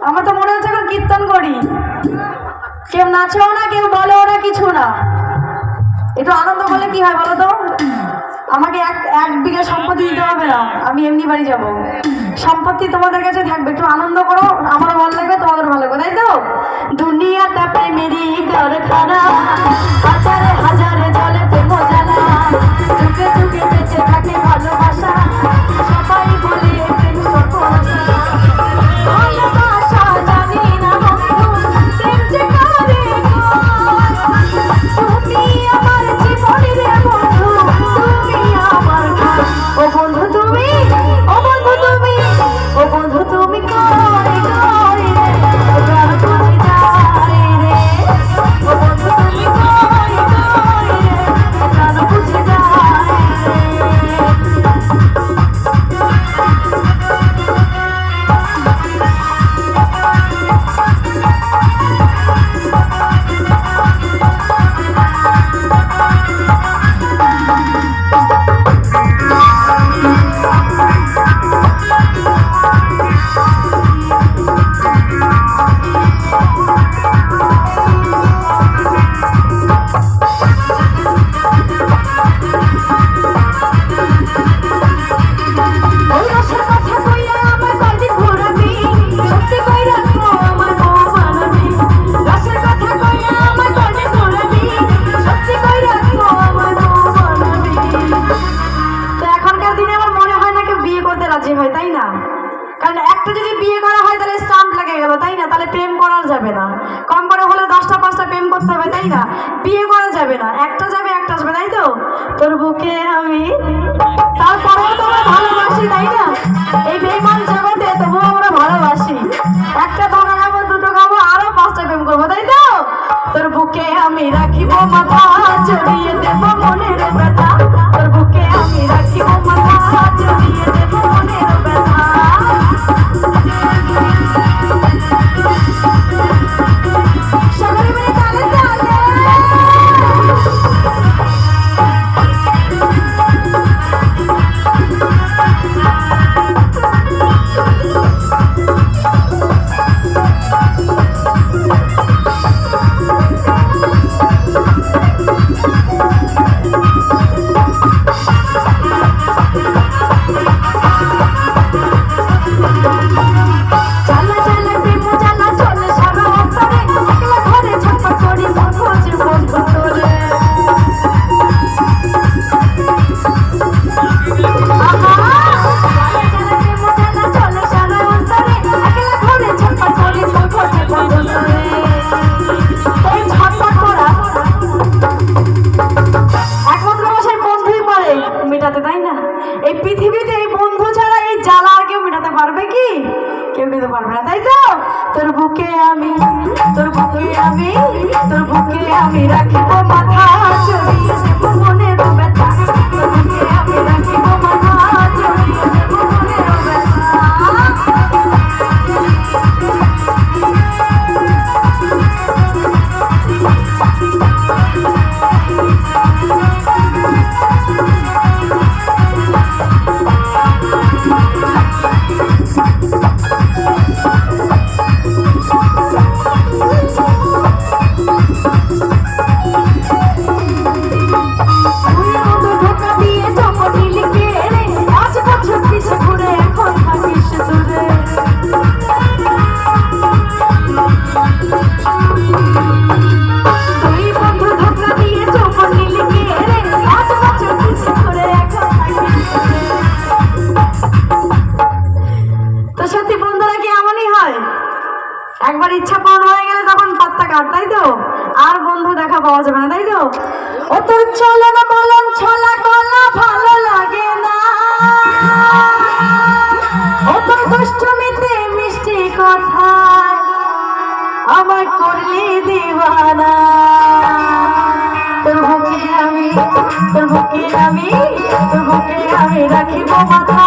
আমার তো মনে হচ্ছে এখন কীর্তন করি। কেউ নাচেও না, কেউ বলেও না, কিছু না। একটু আনন্দ করলে কি হয় বলো তো? আমাকে এক বিঘা সম্পত্তি দিতে হবে না, আমি এমনি বাড়ি যাব। সম্পত্তি তোমাদের কাছে থাকবে, একটু আনন্দ করো, আমারও ভালো লাগবে, তোমাদের ভালো লাগবে, তাই তো? দুনিয়াটা প্রেমেরই কারখানা, হাজারে হাজারে জলে প্রেম জ্বালা, যুগে যুগে বেঁচে থাকে ভালোবাসা, সবাই বলে প্রেম সর্বনাশা। ভালোবাসা জানি না বন্ধু, প্রেম যে করে তুমি আমার জীবনের বন্ধু, তুমি আমার ও বন্ধু, তুমি ও বন্ধু, তুমি ও বন্ধু, তুমি করে করে প্রাণ বুঝে যায় রে। ও বন্ধু, তুমি করে করে প্রাণ বুঝে যায় হয়, তাই না? কারণ একটা যদি বিয়ে করা হয় তাহলে স্টাম্প লেগে গেল, তাই না? তাহলে প্রেম করা যাবে না, কম করে হলে 10টা 5টা প্রেম করতে হবে, তাই না? বিয়ে করা যাবে না, একটা যাবে একটা আসবে, তাই তো? তোর বুকে আমি, তারপরেও তোমরা ভালোবাসি, তাই না? এই বেঈমান জগতে তবুও আমরা ভালোবাসি। একটা ধরা খাবো, দুটো খাবো, আরো 5টা প্রেম করবো, তাই তো? তোর বুকে আমি রাখিব মাথা, জড়িয়ে দেব মনের ব্যথা। তোর বুকে আমি রাখিব মাথা, জড়িয়ে দেব মনের ব্যথা। সবাই মিলে তালে তালে মেটাতে, তাই না? এই পৃথিবীতে এই বন্ধু ছাড়া এই জ্বালা আর কেউ মেটাতে পারবে কি? কেউ মেটাতে পারবে না, তাই তো? তোর বুকে আমি, তোর বুকে আমি, তোর বুকে আমি রাখিব মাথা, জড়িয়ে দেব মনের ব্যথা। তোর বুকে আমি রাখিব মাথা, জড়িয়ে দেব মনের ব্যথা। একবার ইচ্ছা পূরণ হয়ে গেলে তখন পাত্তা কাট, তাই তো? আর বন্ধু দেখা পাওয়া যাবে না, তাই তো? ও তোর চলন বলন ছলা কলা ভালো লাগে না, ও তোর দুষ্টমিতে মিষ্টি কথা আমায় করলি দিওয়ানা। তোর বুকে আমি, তোর বুকে আমি, তোর বুকে আমি রাখিব মাথা,